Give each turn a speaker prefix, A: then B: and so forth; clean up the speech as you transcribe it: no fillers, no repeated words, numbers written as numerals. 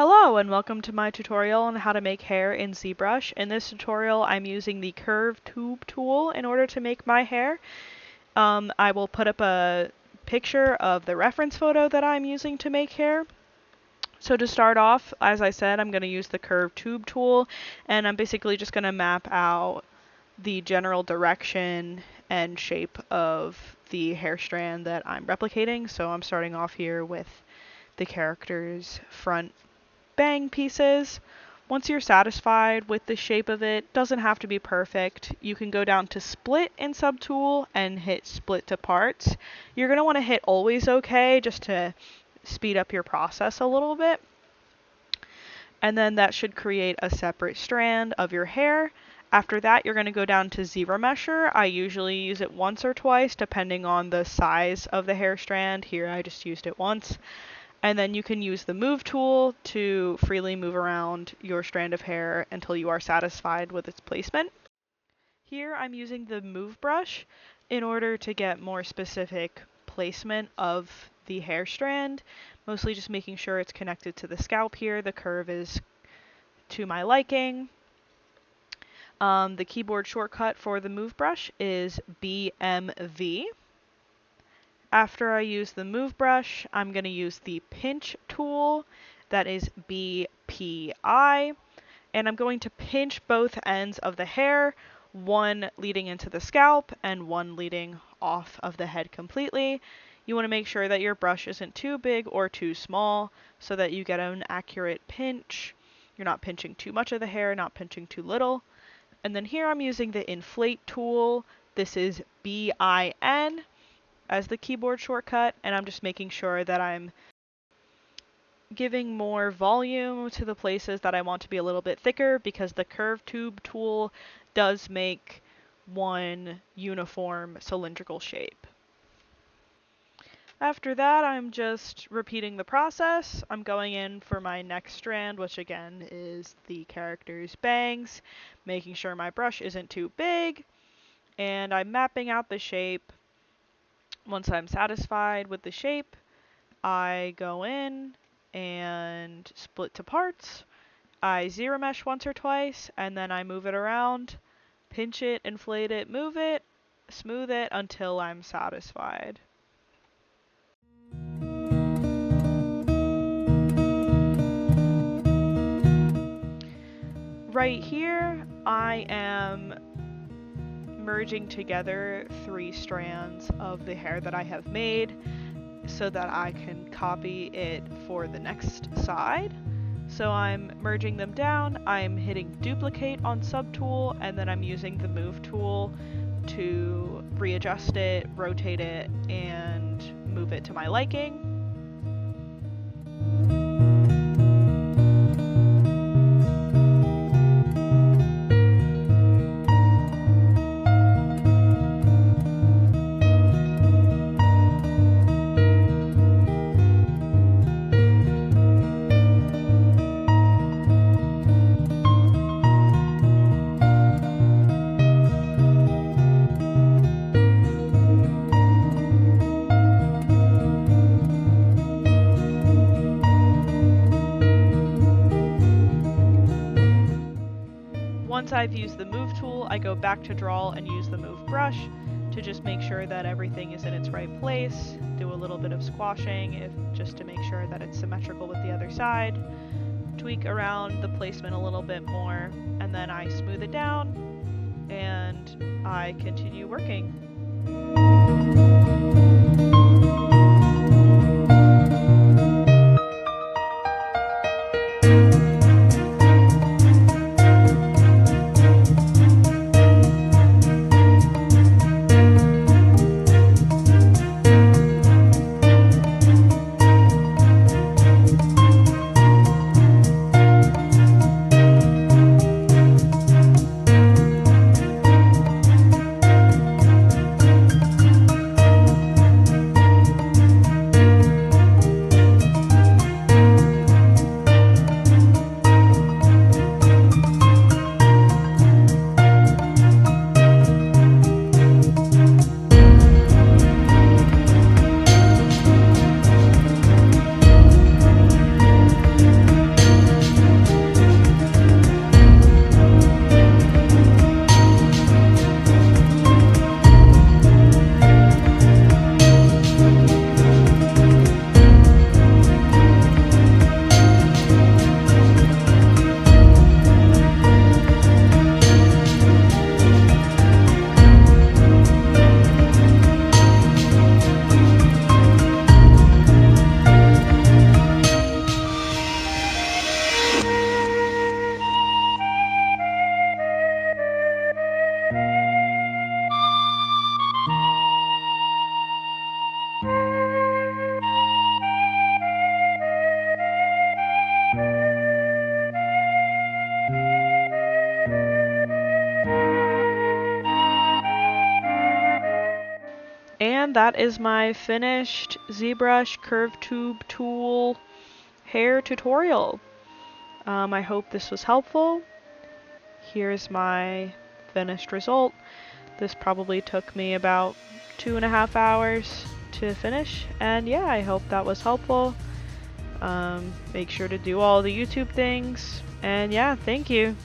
A: Hello and welcome to my tutorial on how to make hair in ZBrush. In this tutorial I'm using the curve tube tool in order to make my hair. I will put up a picture of the reference photo that I'm using to make hair. So to start off, as I said, I'm going to use the curve tube tool, and I'm basically just going to map out the general direction and shape of the hair strand that I'm replicating. So I'm starting off here with the character's front bang pieces. Once you're satisfied with the shape of it, doesn't have to be perfect, you can go down to split in subtool and hit split to parts. You're going to want to hit always OK just to speed up your process a little bit. And then that should create a separate strand of your hair. After that, you're going to go down to ZBrush. I usually use it once or twice depending on the size of the hair strand. Here I just used it once. And then you can use the move tool to freely move around your strand of hair until you are satisfied with its placement. Here I'm using the move brush in order to get more specific placement of the hair strand, mostly just making sure it's connected to the scalp here. The curve is to my liking. The keyboard shortcut for the move brush is BMV. After I use the move brush, I'm going to use the pinch tool, that is BPI, and I'm going to pinch both ends of the hair, one leading into the scalp and one leading off of the head completely. You want to make sure that your brush isn't too big or too small so that you get an accurate pinch. You're not pinching too much of the hair, not pinching too little. And then here I'm using the inflate tool. This is BIN as the keyboard shortcut, and I'm just making sure that I'm giving more volume to the places that I want to be a little bit thicker, because the curve tube tool does make one uniform cylindrical shape. After that, I'm just repeating the process. I'm going in for my next strand, which again is the character's bangs, making sure my brush isn't too big, and I'm mapping out the shape. Once I'm satisfied with the shape, I go in and split to parts. I zero mesh once or twice, and then I move it around, pinch it, inflate it, move it, smooth it until I'm satisfied. Right here, I am merging together 3 strands of the hair that I have made so that I can copy it for the next side. So I'm merging them down, I'm hitting duplicate on subtool, and then I'm using the move tool to readjust it, rotate it, and move it to my liking. Once I've used the move tool, I go back to draw and use the move brush to just make sure that everything is in its right place. Do a little bit of squashing just to make sure that it's symmetrical with the other side. Tweak around the placement a little bit more, and then I smooth it down and I continue working. and that is my finished ZBrush Curve Tube Tool hair tutorial. I hope this was helpful. Here's my finished result. This probably took me about 2.5 hours to finish, and yeah, I hope that was helpful. Make sure to do all the YouTube things, and yeah, thank you.